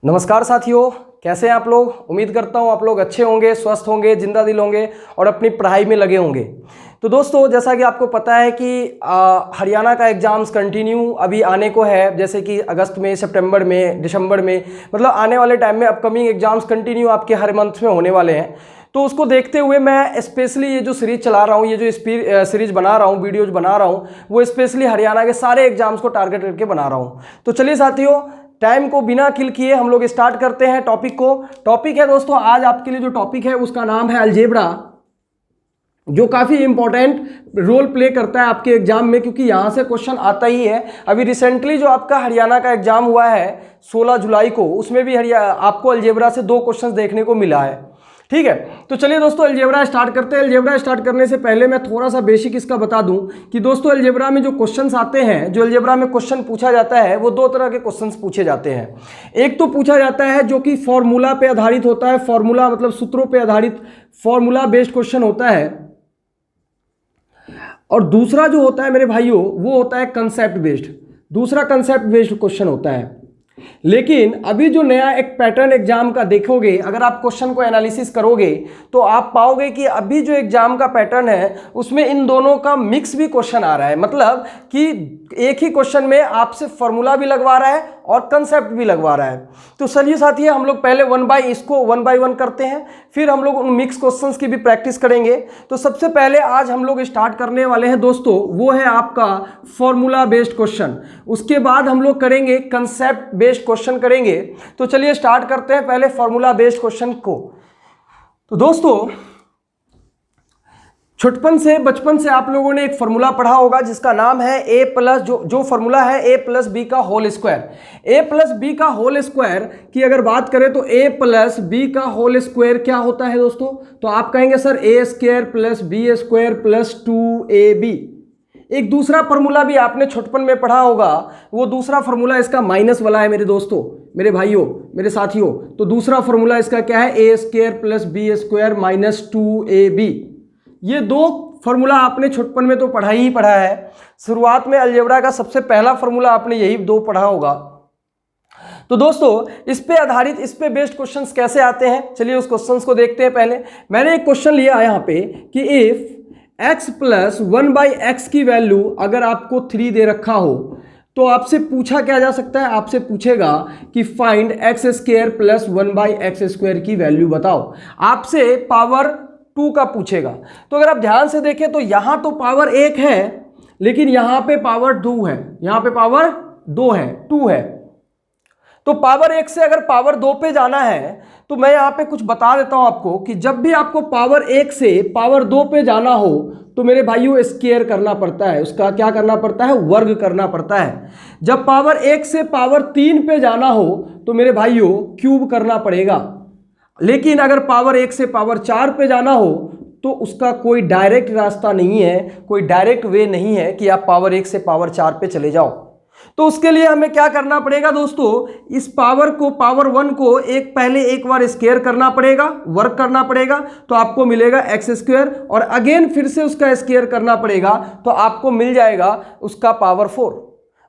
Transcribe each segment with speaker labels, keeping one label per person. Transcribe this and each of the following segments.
Speaker 1: नमस्कार साथियों, कैसे हैं आप लोग। उम्मीद करता हूं आप लोग अच्छे होंगे, स्वस्थ होंगे, जिंदा दिल होंगे और अपनी पढ़ाई में लगे होंगे। तो दोस्तों, जैसा कि आपको पता है कि हरियाणा का एग्ज़ाम्स कंटिन्यू अभी आने को है, जैसे कि अगस्त में, सितंबर में, दिसंबर में, मतलब आने वाले टाइम में अपकमिंग एग्ज़ाम्स कंटिन्यू आपके हर मंथ में होने वाले हैं। तो उसको देखते हुए मैं स्पेशली ये जो सीरीज चला रहा हूँ, ये जो सीरीज बना रहा हूँ, वीडियोज बना रहा हूँ, वो स्पेशली हरियाणा के सारे एग्जाम्स को टारगेट करके बना रहा हूँ। तो चलिए साथियों, टाइम को बिना किल किए हम लोग स्टार्ट करते हैं टॉपिक को। टॉपिक है दोस्तों, आज आपके लिए जो टॉपिक है उसका नाम है अलजेब्रा, जो काफ़ी इंपॉर्टेंट रोल प्ले करता है आपके एग्जाम में, क्योंकि यहाँ से क्वेश्चन आता ही है। अभी रिसेंटली जो आपका हरियाणा का एग्जाम हुआ है 16 जुलाई को, उसमें भी आपको अलजेब्रा से 2 क्वेश्चन देखने को मिला है। ठीक है, तो चलिए दोस्तों अलजेब्रा स्टार्ट करते हैं। अलजेब्रा स्टार्ट करने से पहले मैं थोड़ा सा बेसिक इसका बता दूं कि दोस्तों अलजेब्रा में जो क्वेश्चंस आते हैं, जो अलजेब्रा में क्वेश्चन पूछा जाता है, वो 2 तरह के क्वेश्चंस पूछे जाते हैं। एक तो पूछा जाता है जो कि फॉर्मूला पे आधारित होता है, फॉर्मूला मतलब सूत्रों पे आधारित फॉर्मूला बेस्ड क्वेश्चन होता है, और दूसरा जो होता है मेरे भाइयों वो होता है कंसेप्ट बेस्ड। दूसरा कंसेप्ट बेस्ड क्वेश्चन होता है। लेकिन अभी जो नया एक पैटर्न एग्जाम का देखोगे, अगर आप क्वेश्चन को एनालिसिस करोगे तो आप पाओगे कि अभी जो एग्जाम का पैटर्न है उसमें इन दोनों का मिक्स भी क्वेश्चन आ रहा है। मतलब कि एक ही क्वेश्चन में आपसे फॉर्मूला भी लगवा रहा है और कंसेप्ट भी लगवा रहा है। तो चलिए साथी, हम लोग पहले वन बाय वन करते हैं, फिर हम लोग उन मिक्स क्वेश्चंस की भी प्रैक्टिस करेंगे। तो सबसे पहले आज हम लोग स्टार्ट करने वाले हैं दोस्तों, वो है आपका फॉर्मूला बेस्ड क्वेश्चन। उसके बाद हम लोग करेंगे कंसेप्ट बेस्ड क्वेश्चन करेंगे। तो चलिए स्टार्ट करते हैं पहले फॉर्मूला बेस्ड क्वेश्चन को। तो दोस्तों, बचपन से आप लोगों ने एक फॉर्मूला पढ़ा होगा जिसका नाम है ए प्लस, जो फॉर्मूला है ए प्लस बी का whole square. A plus B का होल स्क्वायर की अगर बात करें तो ए प्लस बी का होल स्क्वायर क्या होता है दोस्तों? तो आप कहेंगे sir A square plus B square plus 2ab। एक दूसरा फॉर्मूला भी आपने छोटपन में पढ़ा होगा, वो दूसरा फॉर्मूला इसका माइनस वाला है मेरे दोस्तों, मेरे भाइयों, मेरे साथियों। तो दूसरा फॉर्मूला इसका क्या है? A square plus B square minus 2ab। ये 2 फॉर्मूला आपने छोटपन में तो पढ़ा ही पढ़ा है। शुरुआत में अलजेब्रा का सबसे पहला फॉर्मूला आपने यही 2 पढ़ा होगा। तो दोस्तों, इस पे आधारित, इस पे बेस्ड क्वेश्चंस कैसे आते हैं, चलिए उस क्वेश्चंस को देखते हैं। पहले मैंने एक क्वेश्चन लिया यहाँ पे कि इफ x प्लस 1/x की वैल्यू अगर आपको 3 दे रखा हो तो आपसे पूछा क्या जा सकता है? आपसे पूछेगा कि find x square plus 1/x square की वैल्यू बताओ। आपसे पावर 2 का पूछेगा। तो अगर आप ध्यान से देखें तो यहां तो पावर 1 है, लेकिन यहां पे पावर 2 है, यहां पे पावर 2 है, 2 है। तो पावर 1 से अगर पावर 2 पे जाना है तो मैं यहां पे कुछ बता देता हूं आपको कि जब भी आपको पावर 1 से पावर 2 पे जाना हो तो मेरे भाइयों स्क्वायर करना पड़ता है, उसका क्या करना पड़ता है? वर्ग करना पड़ता है। जब पावर 1 से पावर 3 पे जाना हो तो मेरे भाइयों क्यूब करना पड़ेगा। लेकिन अगर पावर 1 से पावर 4 पे जाना हो तो उसका कोई डायरेक्ट रास्ता नहीं है, कोई डायरेक्ट वे नहीं है कि आप पावर 1 से पावर 4 पे चले जाओ। तो उसके लिए हमें क्या करना पड़ेगा दोस्तों? इस पावर को, पावर 1 को पहले एक बार स्क्वायर करना पड़ेगा, वर्क करना पड़ेगा, तो आपको मिलेगा x स्क्वायर, और अगेन फिर से उसका स्क्वायर करना पड़ेगा तो आपको मिल जाएगा उसका पावर 4।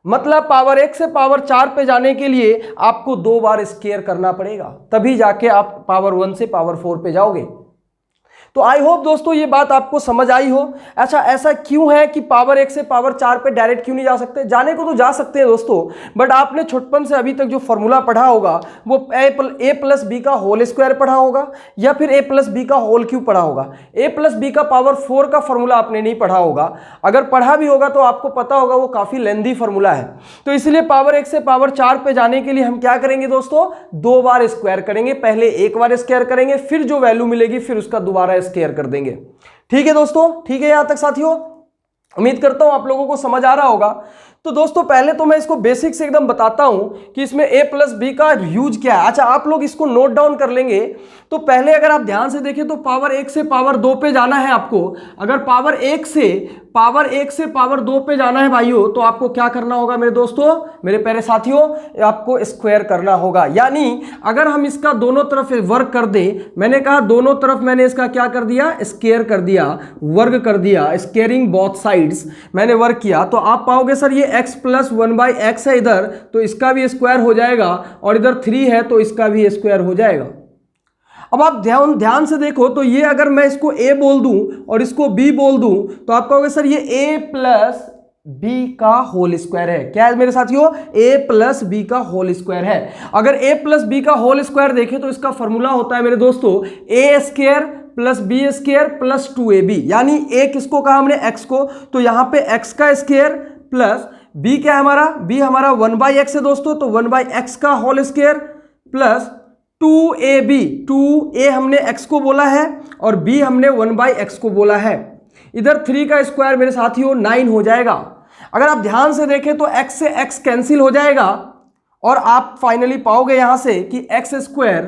Speaker 1: मतलब पावर 1 से पावर 4 पे जाने के लिए आपको 2 बार स्क्वायर करना पड़ेगा, तभी जाके आप पावर 1 से पावर 4 पे जाओगे। तो आई होप दोस्तों ये बात आपको समझ आई हो। अच्छा, ऐसा क्यों है कि पावर 1 से पावर 4 पे डायरेक्ट क्यों नहीं जा सकते? जाने को तो जा सकते हैं दोस्तों, बट आपने छोटपन से अभी तक जो फॉर्मूला पढ़ा होगा वो ए प्लस बी का होल स्क्वायर पढ़ा होगा, या फिर ए प्लस बी का होल क्यूब पढ़ा होगा। ए प्लस बी का पावर 4 का फॉर्मूला आपने नहीं पढ़ा होगा। अगर पढ़ा भी होगा तो आपको पता होगा वो काफी लेंथी फॉर्मूला है। तो इसलिए पावर 1 से पावर 4 पे जाने के लिए हम क्या करेंगे दोस्तों? 2 बार स्क्वायर करेंगे। पहले एक बार स्क्वायर करेंगे, फिर जो वैल्यू मिलेगी फिर उसका दोबारा स्क्वायर कर देंगे। ठीक है दोस्तों, ठीक है यहां तक साथियों? उम्मीद करता हूं आप लोगों को समझ आ रहा होगा। तो दोस्तों पहले तो मैं इसको बेसिक से एकदम बताता हूं कि इसमें a प्लस बी का यूज क्या है। अच्छा, आप लोग इसको नोट डाउन कर लेंगे। तो पहले अगर आप ध्यान से देखें तो पावर 1 से पावर 2 पे जाना है आपको। अगर पावर 1 से पावर 2 पे जाना है भाइयों, तो आपको क्या करना होगा मेरे दोस्तों, मेरे प्यारे साथियों? आपको स्क्वायर करना होगा। यानी अगर हम इसका दोनों तरफ वर्क कर दें, मैंने कहा दोनों तरफ मैंने इसका क्या कर दिया? स्क्वायर कर दिया, वर्ग कर दिया, स्क्वायरिंग बोथ साइड्स मैंने वर्क किया, तो आप पाओगे सर ये x प्लस 1/x है इधर, तो इसका भी स्क्वायर हो जाएगा, और इधर 3 है तो इसका भी स्क्वायर हो जाएगा। अब आप ध्यान से देखो तो ये अगर मैं इसको a बोल दूं और इसको b बोल दूं तो आप कहोगे सर ये a प्लस b का होल स्क्वायर है। क्या है मेरे साथियों? a प्लस b का होल स्क्वायर है। अगर a प्लस b का होल स्क्वायर देखें तो इसका फॉर्मूला होता है मेरे दोस्तों a square plus B square plus 2ab, यानी a किसको कहा हमने? x को, तो यहां पे x का स्क्वायर प्लस b क्या है हमारा? b हमारा 1/x है दोस्तों, तो 1/x का whole square plus 2ab, 2a हमने x को बोला है और b हमने 1/x को बोला है। इधर 3 का स्क्वायर मेरे साथियों 9 हो जाएगा। अगर आप ध्यान से देखें तो x से x कैंसिल हो जाएगा और आप फाइनली पाओगे यहां से कि x square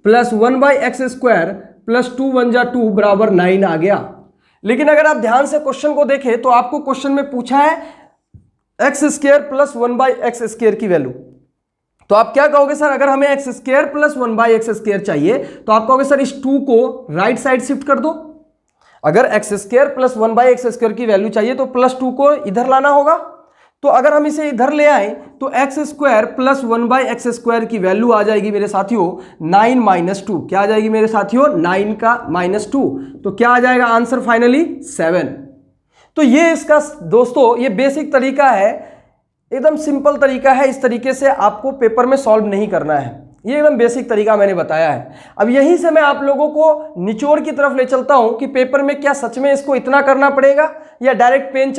Speaker 1: plus 1/x square plus 2 1 जा 2 बराबर 9 आ गया। लेकिन अगर आप ध्यान से क्वेश्चन को देखें तो आपको क्वेश्चन में पूछा है x square plus 1/x square की वैल्यू, तो आप क्या कहोगे सर? अगर हमें x square plus 1/x square चाहिए तो आप कहोगे सर इस 2 को राइट साइड शिफ्ट कर दो। अगर x square plus 1/x square की वैल्यू चाहिए तो प्लस 2 को इधर लाना होगा। तो अगर हम इसे इधर ले आए तो x square plus 1/x square की वैल्यू आ जाएगी मेरे साथियों 9 माइनस 2। क्या आ जाएगी मेरे साथियों? 9 का माइनस 2। तो क्या आ जाएगा आंसर? फाइनली 7। तो ये इसका दोस्तों ये बेसिक तरीका है, एकदम सिंपल तरीका है। इस तरीके से आपको पेपर में सॉल्व नहीं करना है, ये एकदम बेसिक तरीका मैंने बताया है। अब यहीं से मैं आप लोगों को निचोड़ की तरफ ले चलता हूं कि पेपर में क्या सच में इसको इतना करना पड़ेगा या डायरेक्ट पेन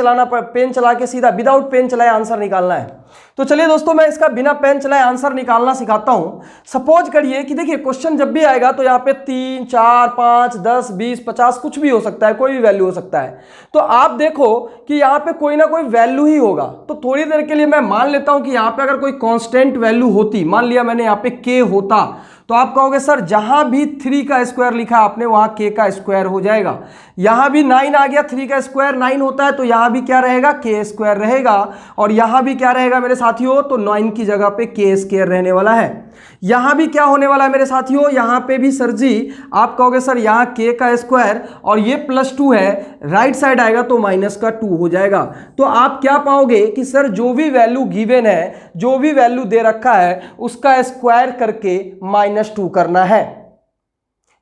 Speaker 1: चला के सीधा विदाउट पेन चलाए आंसर निकालना है। तो चलिए दोस्तों मैं इसका बिना पेन चलाए आंसर निकालना सिखाता हूं। सपोज करिए कि देखिए क्वेश्चन जब भी आएगा तो यहाँ पे 3 4 5 10 20 50 कुछ भी हो सकता है, कोई भी वैल्यू हो सकता है। तो आप देखो कि यहाँ पे कोई ना कोई वैल्यू ही होगा। तो थोड़ी देर के लिए मैं मान लेता हूं कि यहाँ पे अगर कोई कांस्टेंट वैल्यू होती, मान लिया मैंने यहाँ पे k होता, तो आप कहोगे सर जहां भी 3 का स्क्वायर लिखा आपने वहां k का स्क्वायर हो जाएगा। यहां भी 9 आ गया, 3 का स्क्वायर 9 होता है तो यहां भी क्या रहेगा? k स्क्वायर रहेगा। और यहां भी क्या रहेगा मेरे साथियों? तो 9 की जगह पे k स्क्वायर रहने वाला है। यहां भी क्या होने वाला है मेरे साथियों? यहां पे भी सर जी आप कहोगे सर यहां k का स्क्वायर और ये प्लस 2 है, राइट साइड आएगा तो माइनस का 2 हो जाएगा। तो आप क्या पाओगे कि सर जो भी वैल्यू गिवन है, जो भी वैल्यू दे रखा है उसका स्क्वायर करके -2 करना है।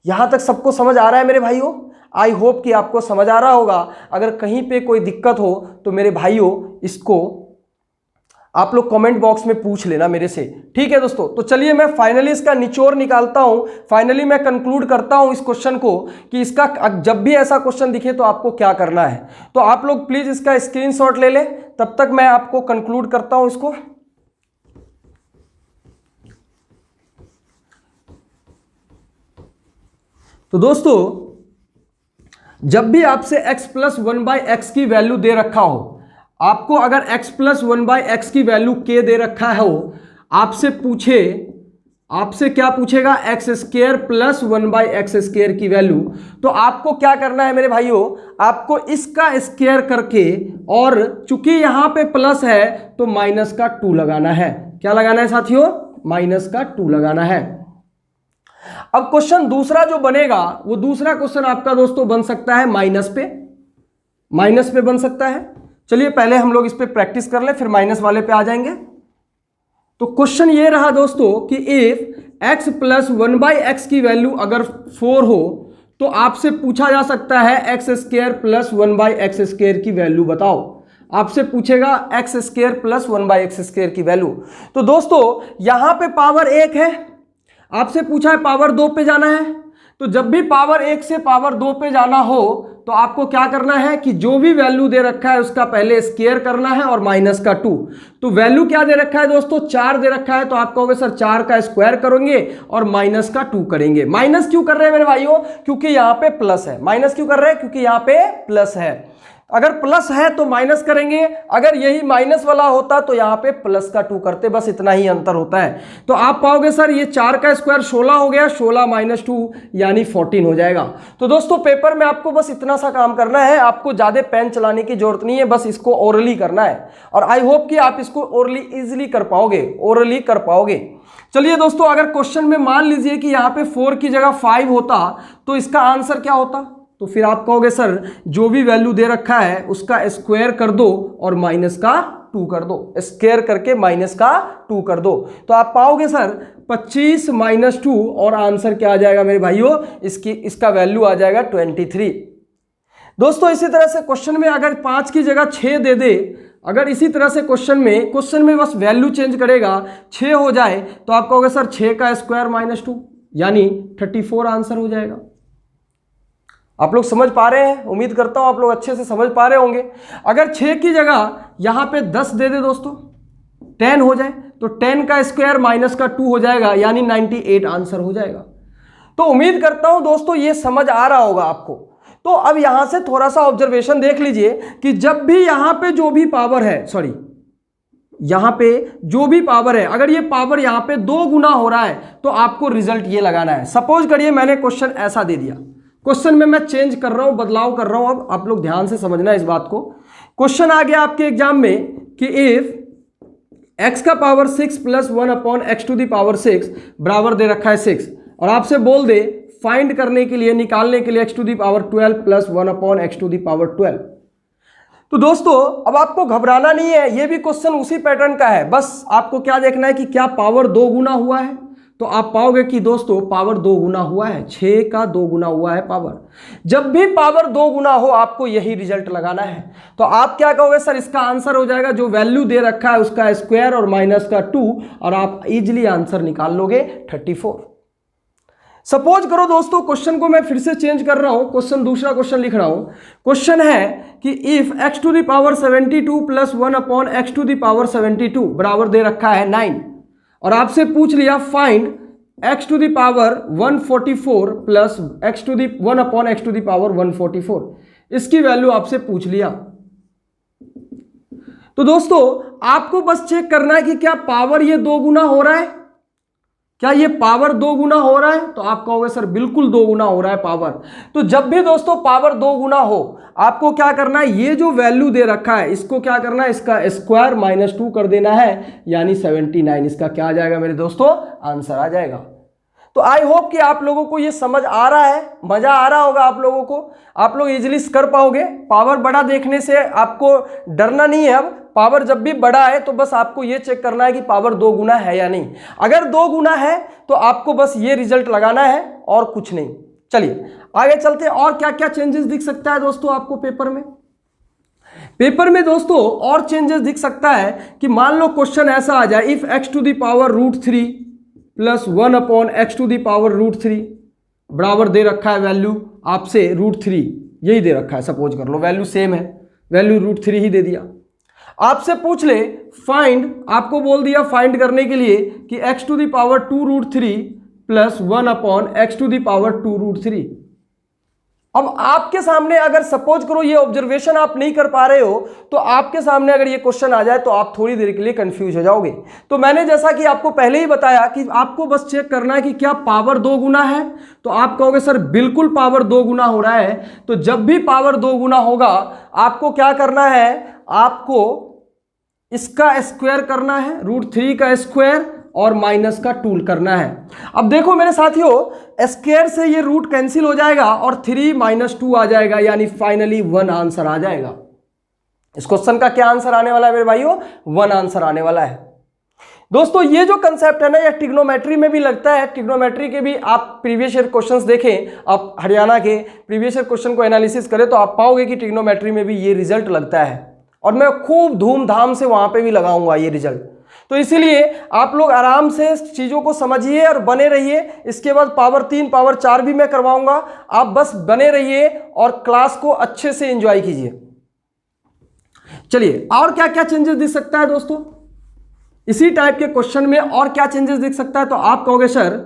Speaker 1: यहां तक सबको समझ आ रहा है मेरे भाइयों? आई होप कि आपको समझ आ रहा होगा। अगर कहीं पे कोई दिक्कत हो तो मेरे भाइयों इसको आप लोग कमेंट बॉक्स में पूछ लेना मेरे से, ठीक है दोस्तों। तो चलिए मैं फाइनली इसका निचोड़ निकालता हूं, फाइनली मैं कंक्लूड करता हूं इस क्वेश्चन को कि इसका जब भी ऐसा क्वेश्चन दिखे तो आपको क्या करना है। तो आप लोग प्लीज इसका स्क्रीनशॉट ले लें, तब तक मैं आपको कंक्लूड करता हूं इसको। तो दोस्तों जब भी आपसे x प्लस 1/x की वैल्यू दे रखा हो, आपको अगर x प्लस 1/x की वैल्यू k दे रखा है हो, आपसे क्या पूछेगा? x square plus 1/x square की वैल्यू। तो आपको क्या करना है मेरे भाइयों? आपको इसका स्क्वायर करके, और चूंकि यहां पे प्लस है तो माइनस का 2 लगाना है। क्या लगाना है साथियों? माइनस का 2 लगाना है। अब क्वेश्चन दूसरा जो बनेगा वो दूसरा क्वेश्चन आपका दोस्तों बन सकता है माइनस पे बन सकता है। चलिए पहले हम लोग इस पे प्रैक्टिस कर ले, फिर माइनस वाले पे आ जाएंगे। तो क्वेश्चन ये रहा दोस्तों कि इफ x प्लस 1/x की वैल्यू अगर 4 हो तो आपसे पूछा जा सकता है x square plus 1/x square की वैल्यू बताओ। आपसे पूछेगा x square plus 1/x square की वैल्यू। तो दोस्तों यहां पे पावर 1 है, आपसे पूछा है पावर 2 पे जाना है। तो जब भी पावर 1 से पावर 2 पे जाना हो तो आपको क्या करना है कि जो भी वैल्यू दे रखा है उसका पहले स्क्वायर करना है और माइनस का 2। तो वैल्यू क्या दे रखा है दोस्तों? 4 दे रखा है, तो आप कहोगे सर 4 का स्क्वायर करेंगे और माइनस का 2 करेंगे। माइनस क्यों कर रहे हैं मेरे भाइयों? क्योंकि यहां पे प्लस है। माइनस क्यों कर रहे हैं? क्योंकि यहां पे प्लस है। अगर प्लस है तो माइनस करेंगे, अगर यही माइनस वाला होता तो यहां पे प्लस का 2 करते, बस इतना ही अंतर होता है। तो आप पाओगे सर ये 4 का स्क्वायर 16 हो गया, 16 माइनस 2 यानी 14 हो जाएगा। तो दोस्तों पेपर में आपको बस इतना सा काम करना है, आपको ज्यादा पेन चलाने की जरूरत नहीं है, बस इसको ओरली करना है। और आई होप कि आप इसको ओरली इजिली कर पाओगे। चलिए दोस्तों अगर क्वेश्चन में मान लीजिए कि यहाँ पे 4 की जगह 5 होता तो इसका आंसर क्या होता? तो फिर आप कहोगे सर जो भी वैल्यू दे रखा है उसका स्क्वायर कर दो और माइनस का 2 कर दो, स्क्वायर करके माइनस का 2 कर दो, तो आप पाओगे सर 25 माइनस 2 और आंसर क्या आ जाएगा मेरे भाइयों, इसका वैल्यू आ जाएगा 23। दोस्तों इसी तरह से क्वेश्चन में अगर 5 की जगह 6 दे दे, अगर इसी तरह से क्वेश्चन में बस वैल्यू चेंज करेगा 6 हो जाए, तो आप कहोगे सर 6 का स्क्वायर माइनस 2 यानी 34 आंसर हो जाएगा। आप लोग समझ पा रहे हैं? उम्मीद करता हूं आप लोग अच्छे से समझ पा रहे होंगे। अगर 6 की जगह यहां पे 10 दे दे दोस्तों, 10 हो जाए, तो 10 का स्क्वायर माइनस का 2 हो जाएगा यानी 98 आंसर हो जाएगा। तो उम्मीद करता हूं दोस्तों ये समझ आ रहा होगा आपको। तो अब यहां से थोड़ा सा ऑब्जर्वेशन देख लीजिए कि जब भी यहां पे जो भी पावर है, यहां पे जो भी पावर है, अगर ये पावर यहां पे 2 गुना हो रहा है तो आपको रिजल्ट ये लगाना है। सपोज करिए मैंने क्वेश्चन ऐसा दे दिया, क्वेश्चन में मैं चेंज कर रहा हूं, बदलाव कर रहा हूं। अब आप लोग ध्यान से समझना इस बात को। क्वेश्चन आ गया आपके एग्जाम में कि इफ x का power 6 plus 1 upon x to the power 6 बराबर दे रखा है 6, और आपसे बोल दे फाइंड करने के लिए, निकालने के लिए x to the power 12 plus 1 upon x to the power 12। तो दोस्तों अब आपको घबराना नहीं है, ये भी क्वेश्चन उसी पैटर्न का है। बस आपको क्या देखना है कि क्या पावर 2 गुना हुआ है, तो आप पाओगे कि दोस्तों पावर 2 गुना हुआ है, 6 का 2 गुना हुआ है पावर। जब भी पावर 2 गुना हो आपको यही रिजल्ट लगाना है। तो आप क्या कहोगे सर इसका आंसर हो जाएगा जो वैल्यू दे रखा है उसका स्क्वायर और माइनस का 2, और आप इजीली आंसर निकाल लोगे 34। सपोज करो दोस्तों क्वेश्चन को मैं फिर से चेंज कर रहा हूं, क्वेश्चन दूसरा क्वेश्चन लिख रहा हूं। क्वेश्चन है कि if x to the power 72 plus 1 upon x to the power 72 बराबर दे रखा है 9, और आपसे पूछ लिया find x to the power 144 plus x to the 1 upon x to the power 144, इसकी वैल्यू आपसे पूछ लिया। तो दोस्तों आपको बस चेक करना है कि क्या पावर ये 2 गुना हो रहा है, क्या ये पावर 2 गुना हो रहा है, तो आप कहोगे सर बिल्कुल 2 गुना हो रहा है पावर। तो जब भी दोस्तों पावर 2 गुना हो आपको क्या करना है, ये जो वैल्यू दे रखा है इसको क्या करना है, इसका स्क्वायर माइनस 2 कर देना है यानी 79। इसका क्या आ जाएगा मेरे दोस्तों, आंसर आ जाएगा। तो आई होप कि आप लोगों को ये समझ आ रहा है, मजा आ रहा होगा आप लोगों को, आप लोग इजीली कर पाओगे। पावर बड़ा देखने से आपको डरना नहीं है। अब पावर जब भी बड़ा है तो बस आपको ये चेक करना है कि पावर 2 गुना है या नहीं। अगर 2 गुना है तो आपको बस ये रिजल्ट लगाना है और कुछ नहीं। चलिए आगे चलते हैं। और क्या क्या चेंजेस दिख सकता है दोस्तों आपको पेपर में? पेपर में दोस्तों और चेंजेस दिख सकता है कि मान लो क्वेश्चन ऐसा आ जाए, if x to the power √3 plus 1 upon x to the power √3 बराबर दे रखा है वैल्यू आपसे √3, यही दे रखा है। सपोज कर लो वैल्यू सेम है, वैल्यू √3 ही दे दिया। आपसे पूछ ले फाइंड, आपको बोल दिया फाइंड करने के लिए कि x to the power 2√3 plus 1 upon x to the power 2√3। अब आपके सामने अगर सपोज करो ये ऑब्जर्वेशन आप नहीं कर पा रहे हो, तो आपके सामने अगर ये क्वेश्चन आ जाए तो आप थोड़ी देर के लिए कंफ्यूज हो जाओगे। तो मैंने जैसा कि आपको पहले ही बताया कि आपको बस चेक करना है कि क्या पावर 2 गुना है, तो आप कहोगे सर बिल्कुल पावर 2 गुना हो रहा है। तो जब भी पावर 2 गुना होगा आपको क्या करना है, आपको इसका स्क्वायर करना है, √3 का स्क्वायर और माइनस का 2 करना है। अब देखो मेरे साथियों स्क्वायर से ये रूट कैंसिल हो जाएगा और 3 - 2 आ जाएगा यानी फाइनली 1 आंसर आ जाएगा। इस क्वेश्चन का क्या आंसर आने वाला है मेरे भाइयों, 1 आंसर आने वाला है। दोस्तों ये जो कंसेप्ट है ना, ये ट्रिग्नोमेट्री में भी लगता है। ट्रिग्नोमेट्री के भी आप प्रीवियस ईयर क्वेश्चंस देखें, आप हरियाणा के प्रीवियस ईयर क्वेश्चन को एनालिसिस करें तो आप पाओगे कि ट्रिग्नोमेट्री में भी ये रिजल्ट लगता है, और मैं खूब धूमधाम से वहां पे भी लगाऊंगा ये रिजल्ट। तो इसीलिए आप लोग आराम से चीज़ों को समझिए और बने रहिए। इसके बाद पावर 3 पावर 4 भी मैं करवाऊंगा, आप बस बने रहिए और क्लास को अच्छे से एंजॉय कीजिए। चलिए और क्या क्या चेंजेस दिख सकता है दोस्तों इसी टाइप के क्वेश्चन में, और क्या चेंजेस दिख सकता है? तो आप कहोगे सर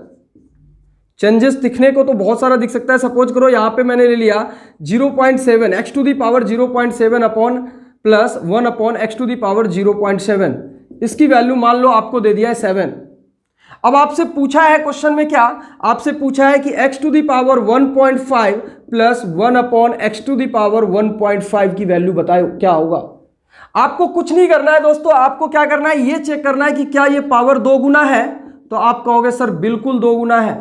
Speaker 1: चेंजेस दिखने को तो बहुत सारा दिख सकता है। सपोज करो यहाँ पे मैंने ले लिया 0.7 x to the power 0.7 upon plus 1 upon x to the power 0.7, इसकी वैल्यू मान लो आपको दे दिया है 7। अब आपसे पूछा है क्वेश्चन में, क्या आपसे पूछा है कि x to the power 1.5 plus 1 upon x to the power 1.5 की वैल्यू बताओ क्या होगा। आपको कुछ नहीं करना है दोस्तों, आपको क्या करना है, ये चेक करना है कि क्या ये पावर 2 गुना है। तो आप कहोगे सर बिल्कुल 2 गुना है।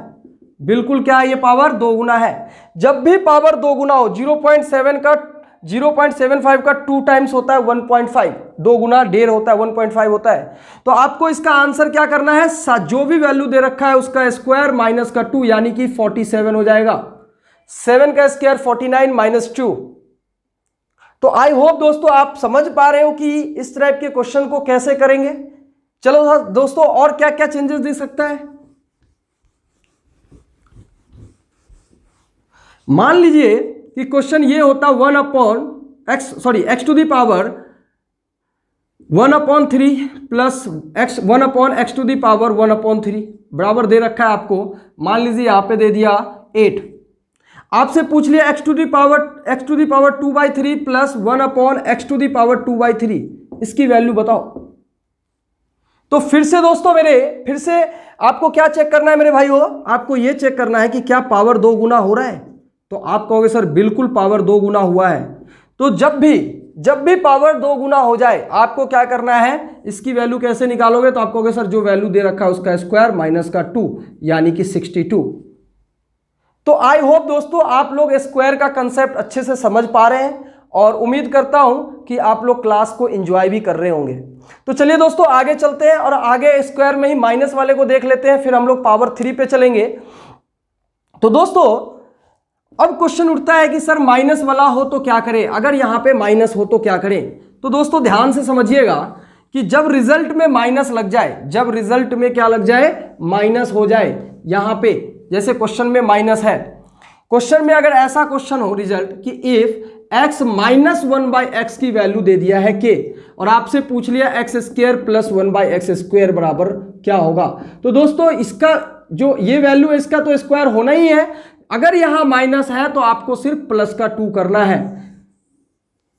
Speaker 1: बिल्कुल क्या है, ये पावर 2 गुना है। जब भी पावर 2 गुना हो, 0.75 का 2 टाइम्स होता है 1.5, 2 गुना 1.5 होता है, 1.5 होता है। तो आपको इसका आंसर क्या करना है, जो भी वैल्यू दे रखा है उसका स्क्वायर माइनस का 2 यानी कि 47 हो जाएगा। 7 का स्क्वायर 49 माइनस 2। तो आई होप दोस्तों आप समझ पा रहे हो कि इस टाइप के क्वेश्चन को कैसे करेंगे। चलो दोस्तों, और क्या क्या चेंजेस दे सकता है। मान लीजिए कि क्वेश्चन ये होता 1/x to the power 1/3 plus x 1/x to the power 1/3 बराबर दे रखा है आपको। मान लीजिए यहां पे दे दिया 8। आपसे पूछ लिया x to the power 2/3 plus 1/x to the power 2/3, इसकी वैल्यू बताओ। तो फिर से दोस्तों फिर से आपको क्या चेक करना है मेरे भाइयों, आपको यह चेक करना है कि क्या पावर 2 गुना हो रहा है। तो आप कहोगे सर बिल्कुल पावर 2 गुना हुआ है। तो जब भी पावर 2 गुना हो जाए आपको क्या करना है, इसकी वैल्यू कैसे निकालोगे। तो आप कहोगे सर जो वैल्यू दे रखा है उसका स्क्वायर माइनस का 2 यानी कि 62। तो आई होप दोस्तों आप लोग स्क्वायर का कंसेप्ट अच्छे से समझ पा रहे हैं और उम्मीद करता हूं कि आप लोग क्लास को एंजॉय भी कर रहे होंगे। तो चलिए दोस्तों आगे चलते हैं और आगे स्क्वायर में ही माइनस वाले को देख लेते हैं, फिर हम लोग पावर 3 पे चलेंगे। तो दोस्तों अब क्वेश्चन उठता है कि सर माइनस वाला हो तो क्या करें, अगर यहां पे माइनस हो तो क्या करें। तो दोस्तों ध्यान से समझिएगा कि जब रिजल्ट में माइनस लग जाए, जब रिजल्ट में क्या लग जाए, माइनस हो जाए, यहां पे जैसे क्वेश्चन में माइनस है, क्वेश्चन में अगर ऐसा क्वेश्चन हो रिजल्ट कि इफ x माइनस 1/x की वैल्यू दे दिया है k और आपसे पूछ लिया x square plus 1/x square बराबर क्या होगा। तो दोस्तों इसका जो ये वैल्यू है इसका तो स्क्वायर होना ही है। अगर यहां माइनस है तो आपको सिर्फ प्लस का 2 करना है,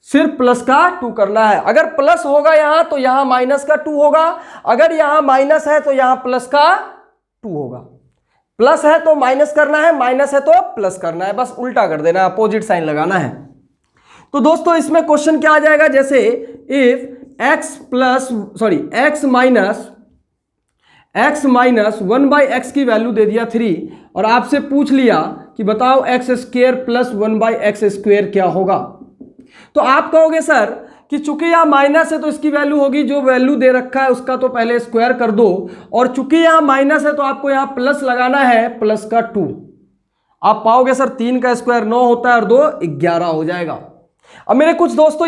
Speaker 1: सिर्फ प्लस का 2 करना है। अगर प्लस होगा यहां तो यहां माइनस का 2 होगा, अगर यहां माइनस है तो यहां प्लस का 2 होगा। प्लस है तो माइनस करना है, माइनस है तो प्लस करना है, बस उल्टा कर देना है, अपोजिट साइन लगाना है। तो दोस्तों इसमें क्वेश्चन क्या आ जाएगा, जैसे इफ x माइनस 1/x की वैल्यू दे दिया 3 और आपसे पूछ लिया कि बताओ x square plus 1/x square क्या होगा। तो आप कहोगे सर कि चूंकि यहां माइनस है तो इसकी वैल्यू होगी जो वैल्यू दे रखा है उसका तो पहले स्क्वायर कर दो, और चूंकि यहां माइनस है तो आपको यहां प्लस लगाना है, प्लस का 2। आप पाओगे सर 3 का स्क्वायर 9 होता है और 2 11 हो जाएगा। अब मेरे कुछ दोस्तों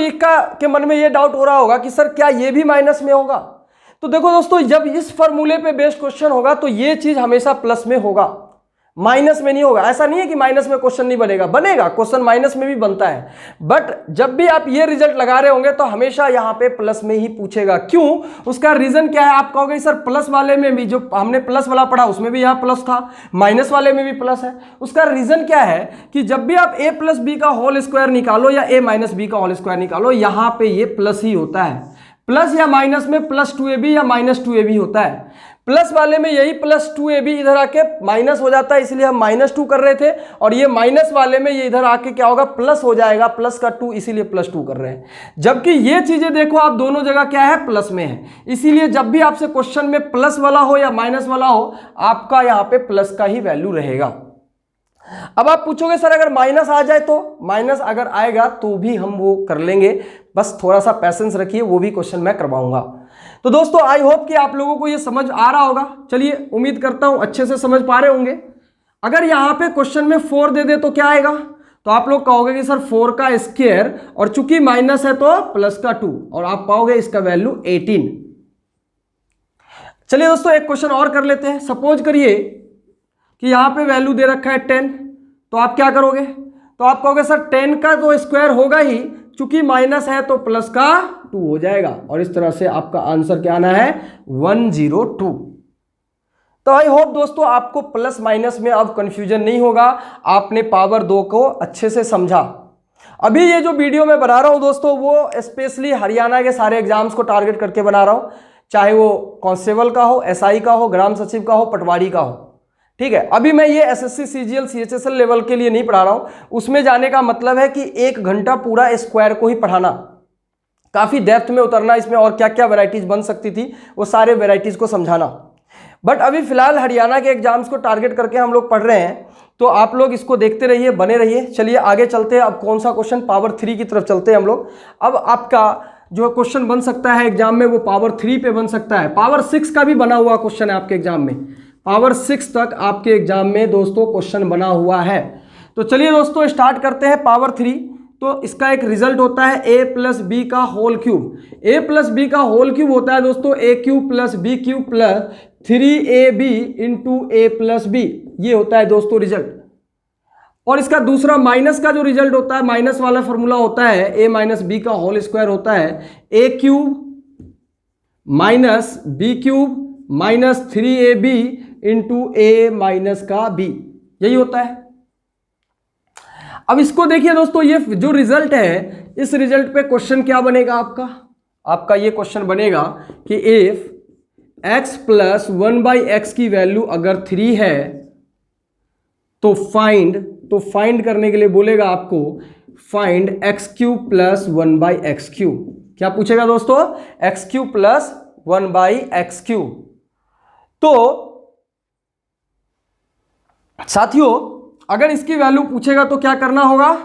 Speaker 1: के मन में ये डाउट हो रहा होगा कि सर क्या ये भी माइनस में होगा। तो देखो दोस्तों जब इस फॉर्मूले पे बेस्ड क्वेश्चन होगा तो ये चीज हमेशा प्लस में होगा, माइनस में नहीं होगा। ऐसा नहीं है कि माइनस में क्वेश्चन नहीं बनेगा, बनेगा, क्वेश्चन माइनस में भी बनता है, बट जब भी आप ये रिजल्ट लगा रहे होंगे तो हमेशा यहां पे प्लस में ही पूछेगा। क्यों, उसका रीजन क्या है। आप कहोगे सर प्लस वाले में भी जो हमने प्लस वाला पढ़ा उसमें भी यहां प्लस था, माइनस वाले में भी प्लस है। उसका रीजन क्या है कि जब भी आप a प्लस बी का होल स्क्वायर निकालो या a माइनस बी का होल स्क्वायर निकालो, यहां पे ये प्लस ही होता है। प्लस या माइनस में प्लस 2ab या माइनस 2ab होता है। प्लस वाले में यही प्लस 2ab इधर आके माइनस हो जाता है, इसलिए हम माइनस 2 कर रहे थे, और ये माइनस वाले में ये इधर आके क्या होगा, प्लस हो जाएगा, प्लस का 2, इसीलिए प्लस 2 कर रहे हैं। जबकि ये चीजें देखो आप दोनों जगह क्या है, प्लस में है। इसीलिए जब भी आपसे क्वेश्चन में प्लस वाला हो या माइनस वाला हो, आपका यहां पे प्लस का ही वैल्यू रहेगा। अब आप पूछोगे सर अगर माइनस आ जाए तो, माइनस अगर आएगा तो भी हम वो कर लेंगे, बस थोड़ा सा पैसेंस रखिए, वो भी क्वेश्चन मैं करवाऊंगा। तो दोस्तों आई होप कि आप लोगों को ये समझ आ रहा होगा। चलिए उम्मीद करता हूं अच्छे से समझ पा रहे होंगे। अगर यहां पे क्वेश्चन में 4 दे दे तो क्या आएगा, तो आप लोग कहोगे कि सर 4 का स्क्वायर और चूंकि माइनस है तो प्लस का 2, और आप पाओगे इसका वैल्यू 18। चलिए दोस्तों एक क्वेश्चन और कर लेते हैं। सपोज करिए कि यहां पे वैल्यू दे रखा है 10, तो आप क्या करोगे, तो आप कहोगे सर 10 का तो स्क्वायर होगा ही, चूंकि माइनस है तो प्लस का 2 हो जाएगा, और इस तरह से आपका आंसर क्या आना है, 102। तो आई होप दोस्तों आपको प्लस माइनस में अब कंफ्यूजन नहीं होगा, आपने पावर 2 को अच्छे से समझा। अभी ये जो वीडियो मैं बना रहा हूं दोस्तों वो स्पेशली हरियाणा के सारे एग्जाम्स को टारगेट करके बना रहा हूं, चाहे वो कांस्टेबल का हो, एसआई का हो, ग्राम सचिव का हो, पटवारी का हो। ठीक है, अभी मैं ये एसएससी सीजीएल सीएचएसएल लेवल के लिए नहीं पढ़ा रहा हूं। उसमें जाने का मतलब है कि 1 घंटा पूरा स्क्वायर को ही पढ़ाना, काफी डेप्थ में उतरना, इसमें और क्या क्या वैरायटीज बन सकती थी वो सारे वैरायटीज को समझाना। बट अभी फिलहाल हरियाणा के एग्जाम्स को टारगेट करके हम लोग पढ़ रहे हैं, तो आप लोग इसको देखते रहिए, बने रहिए। चलिए आगे चलते हैं। अब कौन सा क्वेश्चन, पावर 3 की तरफ चलते हैं हम लोग। अब आपका जो क्वेश्चन बन सकता है एग्जाम में वो पावर 3 पे बन सकता है। पावर 6 का भी बना हुआ क्वेश्चन है आपके एग्जाम में, पावर 6 तक आपके एग्जाम में दोस्तों क्वेश्चन बना हुआ है। तो चलिए दोस्तों स्टार्ट करते हैं पावर 3। तो इसका एक रिजल्ट होता है a प्लस बी का whole cube. a plus B का होल क्यूब होता है दोस्तों a cube plus B cube plus 3ab into a plus B, ये होता है दोस्तों रिजल्ट। और इसका दूसरा माइनस का जो रिजल्ट होता है, माइनस वाला फॉर्मूला होता है a माइनस बी का होल स्क्वायर होता है a cube minus B cube minus 3ab into a minus का b, यही होता है। अब इसको देखिए दोस्तों, ये जो रिजल्ट है, इस रिजल्ट पे क्वेश्चन क्या बनेगा आपका ये क्वेश्चन बनेगा कि इफ x प्लस 1/x की वैल्यू अगर 3 है तो फाइंड करने के लिए बोलेगा आपको find x cube plus 1/x cube. क्या पूछेगा दोस्तों? x cube plus 1/x cube. तो साथियों अगर इसकी वैल्यू पूछेगा तो क्या करना होगा?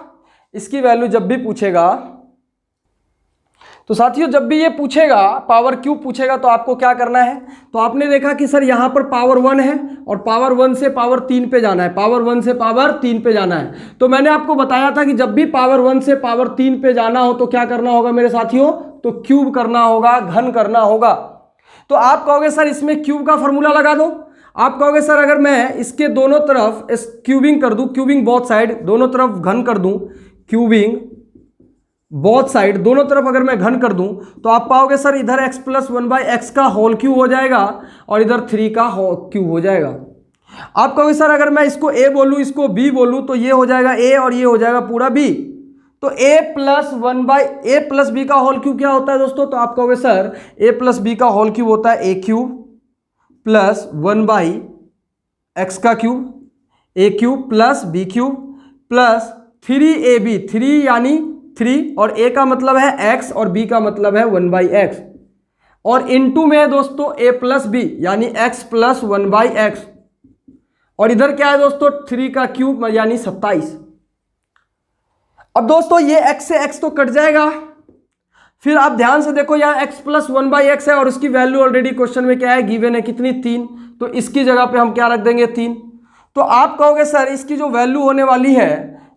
Speaker 1: इसकी वैल्यू जब भी पूछेगा, तो साथियों जब भी ये पूछेगा पावर क्यूब पूछेगा तो आपको क्या करना है? तो आपने देखा कि सर यहां पर पावर 1 है और पावर 1 से पावर 3 पे जाना है, पावर 1 से पावर 3 पे जाना है। तो मैंने आपको बताया था कि जब भी पावर 1 से पावर 3 पे जाना हो तो क्या करना होगा मेरे साथियों? तो क्यूब करना होगा, घन करना होगा। तो आप कहोगे सर इसमें क्यूब का फॉर्मूला लगा दो। आप कहोगे सर अगर मैं इसके दोनों तरफ इस क्यूबिंग कर दूं, क्यूबिंग बोथ साइड, दोनों तरफ घन कर दूं, क्यूबिंग बोथ साइड दोनों तरफ अगर मैं घन कर दूं तो आप पाओगे सर इधर x प्लस 1/x का होल क्यूब हो जाएगा और इधर 3 का क्यूब हो जाएगा। आप कहोगे सर अगर मैं इसको a बोलूं इसको b बोलूं तो ये हो जाएगा a और ये हो जाएगा पूरा b। तो a प्लस b का होल क्यूब क्या होता है दोस्तों? तो आप कहोगे सर a प्लस b का होल क्यूब होता है a क्यूब प्लस 1/x का cube, a cube plus b cube plus 3ab, 3 यानी 3 और a का मतलब है x और b का मतलब है 1/x और इनटू में है दोस्तों a प्लस b यानी x प्लस 1/x और इधर क्या है दोस्तों 3 का क्यूब यानी 27। अब दोस्तों ये x से x तो कट जाएगा। फिर आप ध्यान से देखो यहाँ x प्लस 1/x है और इसकी वैल्यू ऑलरेडी क्वेश्चन में क्या है, गिवन है कितनी 3। तो इसकी जगह पे हम क्या रख देंगे 3। तो आप कहोगे सर इसकी जो वैल्यू होने वाली है,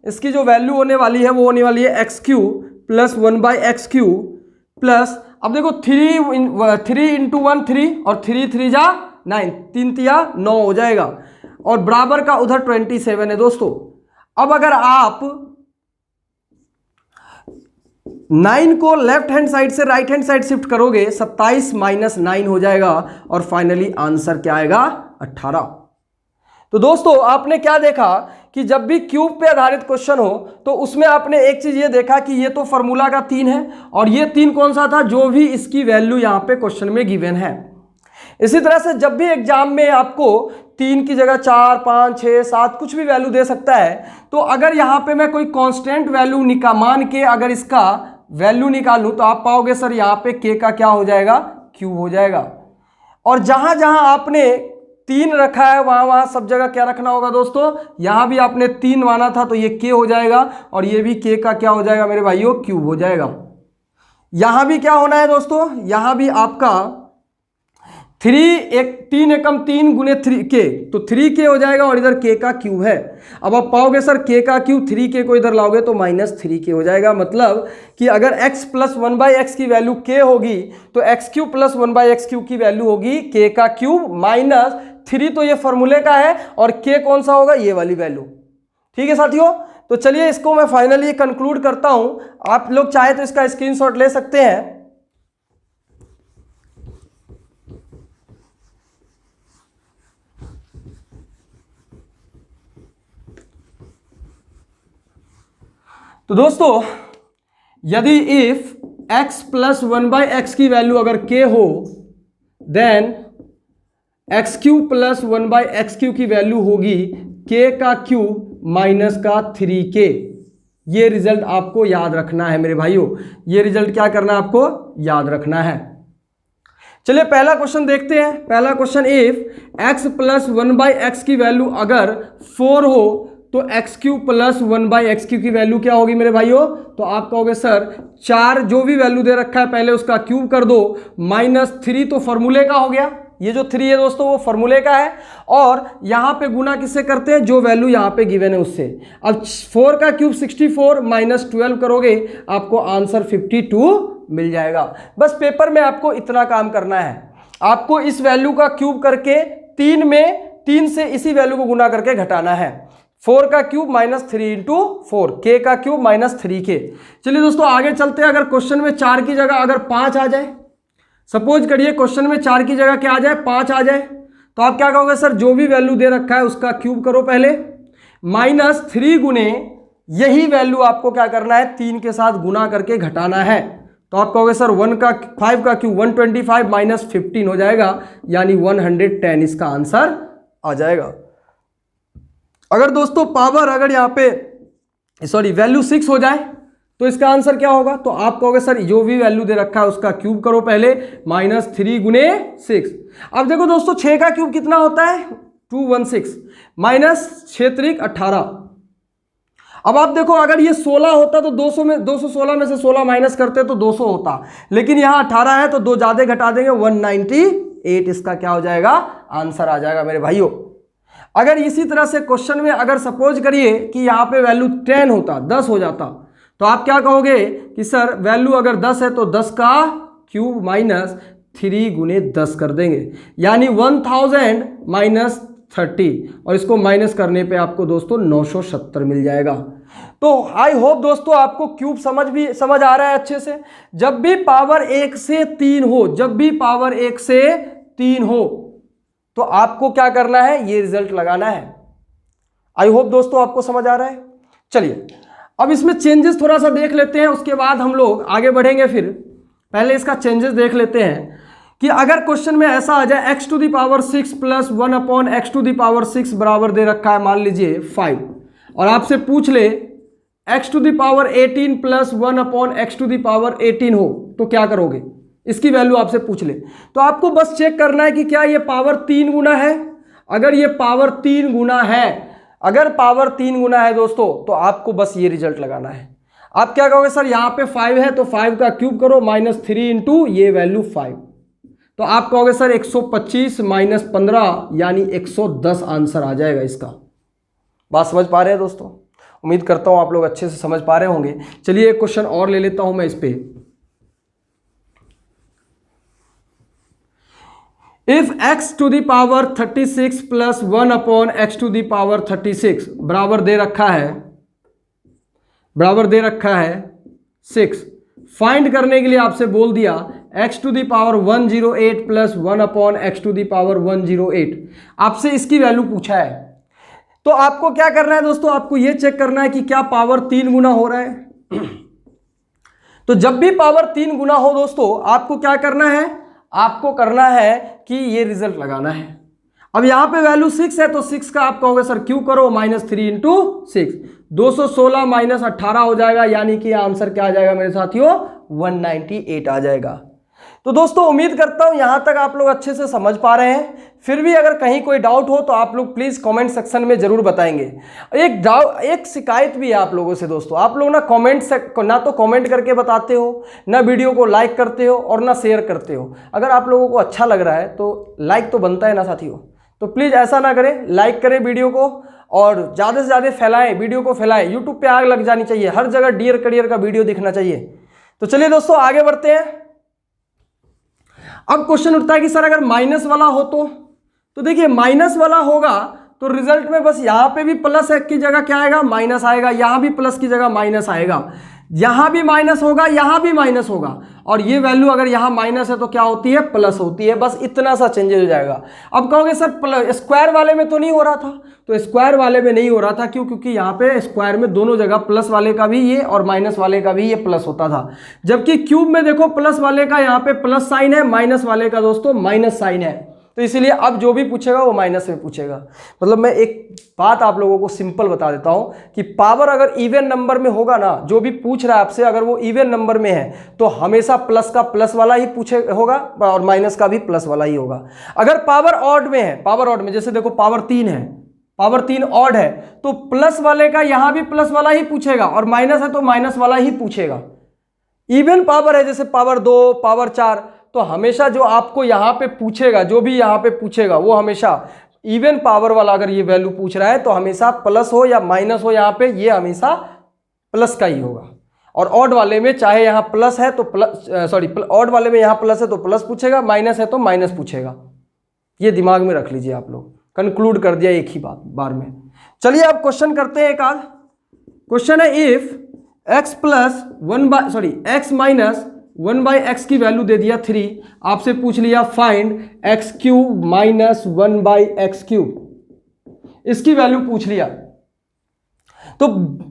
Speaker 1: इसकी जो वैल्यू होने वाली है वो होने वाली है x cube plus 1/x cube plus, अब देखो 3 इंटू 1 3 और 3 3 जा 9, 3 तिया 9 हो जाएगा और बराबर का उधर 27 है दोस्तों। अब अगर आप 9 को लेफ्ट हैंड साइड से राइट हैंड साइड शिफ्ट करोगे 27 माइनस 9 हो जाएगा और फाइनली आंसर क्या आएगा 18। तो दोस्तों आपने क्या देखा कि जब भी क्यूब पे आधारित क्वेश्चन हो तो उसमें आपने एक चीज ये देखा कि ये तो फॉर्मूला का 3 है और ये 3 कौन सा था? जो भी इसकी वैल्यू यहां पे क्वेश्चन में गिवन है। इसी तरह से जब भी एग्जाम में आपको 3 की जगह 4 5 6 7 कुछ भी वैल्यू दे सकता है, तो अगर यहां पे मैं कोई कांस्टेंट वैल्यू मान के अगर इसका वैल्यू निकालूं तो आप पाओगे सर यहां पे k का क्या हो जाएगा? क्यूब हो जाएगा। और जहां जहां आपने 3 रखा है वहां सब जगह क्या रखना होगा दोस्तों? यहां भी आपने 3 माना था तो ये k हो जाएगा और ये भी k का क्या हो जाएगा मेरे भाइयों? क्यूब हो जाएगा। यहां भी क्या होना है दोस्तों? यहां भी आपका 3 एकम 3 गुने 3k, तो 3k हो जाएगा और इधर k का क्यूब है। अब आप पाओगे सर k का क्यूब 3k को इधर लाओगे तो माइनस 3k हो जाएगा। मतलब कि अगर x प्लस 1/x की वैल्यू k होगी तो x cube plus 1/x cube की वैल्यू होगी k का क्यूब माइनस 3, तो ये फॉर्मूले का है और k कौन सा होगा? ये वाली वैल्यू। ठीक है साथियों, तो चलिए इसको मैं फाइनली कंक्लूड करता हूं। आप लोग चाहे तो इसका स्क्रीनशॉट ले सकते हैं। तो दोस्तों यदि इफ x प्लस 1/x की वैल्यू अगर k हो then x cube plus 1/x cube की वैल्यू होगी k का क्यूब माइनस का 3k। ये रिजल्ट आपको याद रखना है मेरे भाइयों, ये रिजल्ट क्या करना है आपको? याद रखना है। चलिए पहला क्वेश्चन देखते हैं। पहला question, if x plus 1/x की वैल्यू अगर 4 हो तो x³ प्लस 1/x³ की वैल्यू क्या होगी मेरे भाइयों? तो आप कहोगे सर 4 जो भी वैल्यू दे रखा है पहले उसका क्यूब कर दो, -3 तो फॉर्मूले का हो गया, ये जो 3 है दोस्तों वो फॉर्मूले का है, और यहां पे गुना किससे करते हैं? जो वैल्यू यहां पे गिवन है उससे। अब 4 का क्यूब 64 -12 करोगे आपको आंसर 52 मिल जाएगा। बस पेपर में आपको इतना काम करना है, आपको इस वैल्यू का क्यूब करके 3 से इसी वैल्यू को गुना करके घटाना है। 4 का क्यूब -3 × 4, k का क्यूब -3k। चलिए दोस्तों आगे चलते हैं। अगर क्वेश्चन में 4 की जगह अगर 5 आ जाए, सपोज करिए क्वेश्चन में 4 की जगह क्या आ जाए? 5 आ जाए, तो आप क्या कहोगे? सर जो भी वैल्यू दे रखा है उसका क्यूब करो पहले, -3 गुने यही वैल्यू आपको क्या करना है? 3 के साथ गुना करके घटाना है। तो आप कहोगे सर 5 का क्यूब 125 -15 हो जाएगा, यानी 110 इसका आंसर आ जाएगा। अगर दोस्तों पावर अगर यहाँ पे वैल्यू 6 हो जाए तो इसका आंसर क्या होगा? तो आप कहोगे सर जो भी वैल्यू दे रखा है उसका क्यूब करो पहले, -3 गुने 6। अब देखो दोस्तों 6 का क्यूब कितना होता है? 216 -6 × 18। अब आप देखो अगर ये 16 होता तो 216 में से 16 माइनस करते तो 200 होता, लेकिन यहाँ 18 है तो 2 ज्यादा घटा देंगे, 198 इसका क्या हो जाएगा? आंसर आ जाएगा मेरे भाइयों। अगर इसी तरह से क्वेश्चन में अगर सपोज करिए कि यहाँ पे वैल्यू 10 होता, 10 हो जाता, तो आप क्या कहोगे कि सर वैल्यू अगर 10 है तो 10 का क्यूब -3 गुने 10 कर देंगे, यानी 1000 -30, और इसको माइनस करने पे आपको दोस्तों 970 मिल जाएगा। तो आई होप दोस्तों आपको क्यूब समझ आ रहा है अच्छे से। जब भी पावर 1 से 3 हो, जब भी पावर 1 से 3 हो तो आपको क्या करना है? ये रिजल्ट लगाना है। आई होप दोस्तों आपको समझ आ रहा है। चलिए अब इसमें चेंजेस थोड़ा सा देख लेते हैं, उसके बाद हम लोग आगे बढ़ेंगे। फिर पहले इसका चेंजेस देख लेते हैं कि अगर क्वेश्चन में ऐसा आ जाए x⁶ प्लस 1/x⁶ बराबर दे रखा है मान लीजिए 5, और आपसे पूछ ले x⁸ प्लस 1/x⁸ हो तो क्या करोगे? इसकी वैल्यू आपसे पूछ ले तो आपको बस चेक करना है कि क्या ये पावर 3 गुना है। अगर ये पावर 3 गुना है, अगर पावर 3 गुना है दोस्तों, तो आपको बस ये रिजल्ट लगाना है। आप क्या कहोगे? सर यहाँ पे 5 है तो 5 का क्यूब करो, -3 × ये वैल्यू 5, तो आप कहोगे सर 125 -15 यानी 110 आंसर आ जाएगा इसका। बात समझ पा रहे हैं दोस्तों? उम्मीद करता हूं आप लोग अच्छे से समझ पा रहे होंगे। चलिए एक क्वेश्चन और ले लेता हूं मैं इस पे। इफ x⁻36 प्लस 1/x⁻36 बराबर दे रखा है 6, फाइंड करने के लिए आपसे बोल दिया x⁻108 प्लस 1/x⁻108, आपसे इसकी वैल्यू पूछा है। तो आपको क्या करना है दोस्तों? आपको यह चेक करना है कि क्या पावर 3 गुना हो रहा है। तो जब भी पावर 3 गुना हो दोस्तों, आपको क्या करना है? आपको करना है कि ये रिजल्ट लगाना है। अब यहां पे वैल्यू 6 है तो 6 का आप कहोगे सर क्यों करो, -3 × 6, 216 -18 हो जाएगा, यानी कि आंसर क्या आ जाएगा मेरे साथियों? 198 आ जाएगा। तो दोस्तों उम्मीद करता हूं यहां तक आप लोग अच्छे से समझ पा रहे हैं। फिर भी अगर कहीं कोई डाउट हो तो आप लोग प्लीज कमेंट सेक्शन में जरूर बताएंगे। एक शिकायत भी है आप लोगों से दोस्तों, आप लोग ना तो कमेंट करके बताते हो, ना वीडियो को लाइक करते हो और ना शेयर करते हो। अगर आप लोगों को अच्छा लग रहा है तो लाइक तो बनता है ना साथियों, तो प्लीज ऐसा ना करें, लाइक करें वीडियो को और ज्यादा से ज्यादा फैलाएं, वीडियो को फैलाएं। यूट्यूब पे आग लग जानी चाहिए, हर जगह डियर करियर का वीडियो दिखना चाहिए। तो चलिए दोस्तों आगे बढ़ते हैं। अब क्वेश्चन उठता है कि सर अगर माइनस वाला हो तो देखिए माइनस वाला होगा तो रिजल्ट में बस यहां पे भी प्लस की जगह क्या आएगा? माइनस आएगा, यहां भी प्लस की जगह माइनस आएगा, यहां भी माइनस होगा, यहां भी माइनस होगा, और ये वैल्यू अगर यहां माइनस है तो क्या होती है? प्लस होती है। बस इतना सा चेंजेस हो जाएगा। अब कहोगे सर स्क्वायर वाले में तो नहीं हो रहा था, तो स्क्वायर वाले में नहीं हो रहा था क्यों? क्योंकि यहाँ पे स्क्वायर में दोनों जगह प्लस वाले का भी ये और माइनस वाले का भी ये प्लस होता था, जबकि क्यूब में देखो प्लस वाले का यहाँ पे प्लस साइन है, माइनस वाले का दोस्तों माइनस साइन है। तो इसीलिए अब जो भी पूछेगा वो माइनस में पूछेगा। मतलब मैं एक बात आप लोगों को सिंपल बता देता हूं कि पावर अगर इवन नंबर में होगा ना, जो भी पूछ रहा है आपसे अगर वो इवन नंबर में है तो हमेशा प्लस का प्लस वाला ही पूछे होगा और माइनस का भी प्लस वाला ही होगा। अगर पावर ऑड में है, पावर ऑड में जैसे देखो पावर 3 है, पावर 3 ऑड है तो प्लस वाले का यहां भी प्लस वाला ही पूछेगा और माइनस है तो माइनस वाला ही पूछेगा। इवन पावर है जैसे पावर 2, पावर 4, तो हमेशा जो आपको यहां पे पूछेगा, जो भी यहां पे पूछेगा वो हमेशा इवन पावर वाला अगर ये वैल्यू पूछ रहा है तो हमेशा प्लस हो या माइनस हो, यहां पे ये हमेशा प्लस का ही होगा। और ऑड वाले में चाहे यहां प्लस है तो प्लस, सॉरी ऑड वाले में यहां प्लस है तो प्लस पूछेगा, माइनस है तो माइनस पूछेगा। ये दिमाग में रख लीजिए आप लोग, कंक्लूड कर दिया एक ही बार में। चलिए अब क्वेश्चन करते हैं एक आध। क्वेश्चन है इफ x माइनस 1/x की वैल्यू दे दिया 3, आपसे पूछ लिया फाइंड x³ माइनस 1/x³, इसकी वैल्यू पूछ लिया। तो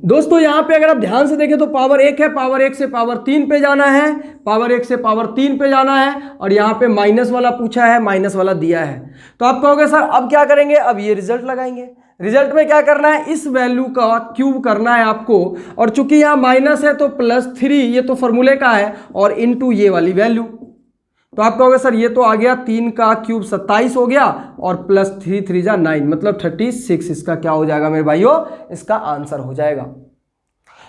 Speaker 1: दोस्तों यहां पे अगर आप ध्यान से देखें तो पावर 1 है, पावर 1 से पावर 3 पे जाना है, पावर 1 से पावर 3 पे जाना है और यहां पे माइनस वाला पूछा है, माइनस वाला दिया है। तो आप कहोगे सर अब क्या करेंगे, अब ये रिजल्ट लगाएंगे। रिजल्ट में क्या करना है, इस वैल्यू का क्यूब करना है आपको, और चूंकि यहां माइनस है तो +3 ये तो फॉर्मूले का है और इनटू ये वाली वैल्यू। तो आप कहोगे सर ये तो आ गया 3 का क्यूब 27 हो गया और +3 3 जा 9 मतलब 36। इसका क्या हो जाएगा मेरे भाइयों, इसका आंसर हो जाएगा।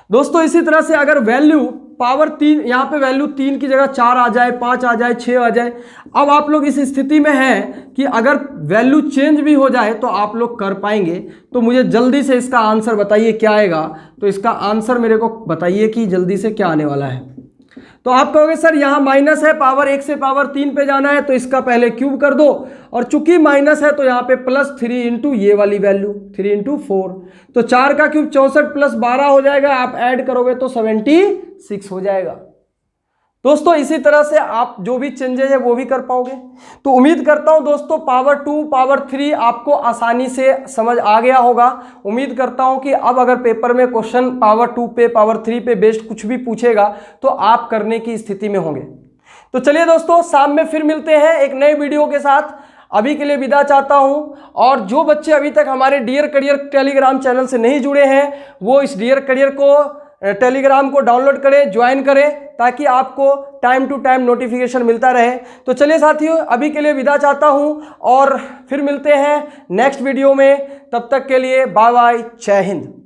Speaker 1: दोस्तों इसी तरह से अगर वैल्यू पावर 3, यहां पे वैल्यू 3 की जगह 4 आ जाए, 5 आ जाए, 6 आ जाए, अब आप लोग इस स्थिति में हैं कि अगर वैल्यू चेंज भी हो जाए तो आप लोग कर पाएंगे। तो मुझे जल्दी से इसका आंसर बताइए क्या आएगा। तो इसका आंसर मेरे को बताइए कि जल्दी से क्या आने वाला है। तो आप कहोगे सर यहाँ माइनस है, पावर 1 से पावर 3 पे जाना है तो इसका पहले क्यूब कर दो, और चूंकि माइनस है तो यहाँ पे +3 इंटू ये वाली वैल्यू 3 इंटू 4, तो 4 का क्यूब 64 + 12 हो जाएगा, आप ऐड करोगे तो 76 हो जाएगा। दोस्तों इसी तरह से आप जो भी चेंजेज है वो भी कर पाओगे। तो उम्मीद करता हूं दोस्तों पावर 2 पावर 3 आपको आसानी से समझ आ गया होगा। उम्मीद करता हूं कि अब अगर पेपर में क्वेश्चन पावर 2 पे पावर 3 पे बेस्ड कुछ भी पूछेगा तो आप करने की स्थिति में होंगे। तो चलिए दोस्तों शाम में फिर मिलते हैं एक नए वीडियो के साथ। अभी के लिए विदा चाहता हूं, और जो बच्चे अभी तक हमारे डियर करियर टेलीग्राम चैनल से नहीं जुड़े हैं वो इस डियर करियर को टेलीग्राम को डाउनलोड करें, ज्वाइन करें, ताकि आपको टाइम टू टाइम नोटिफिकेशन मिलता रहे। तो चलिए साथियों अभी के लिए विदा चाहता हूं और फिर मिलते हैं नेक्स्ट वीडियो में। तब तक के लिए बाय बाय, जय हिंद।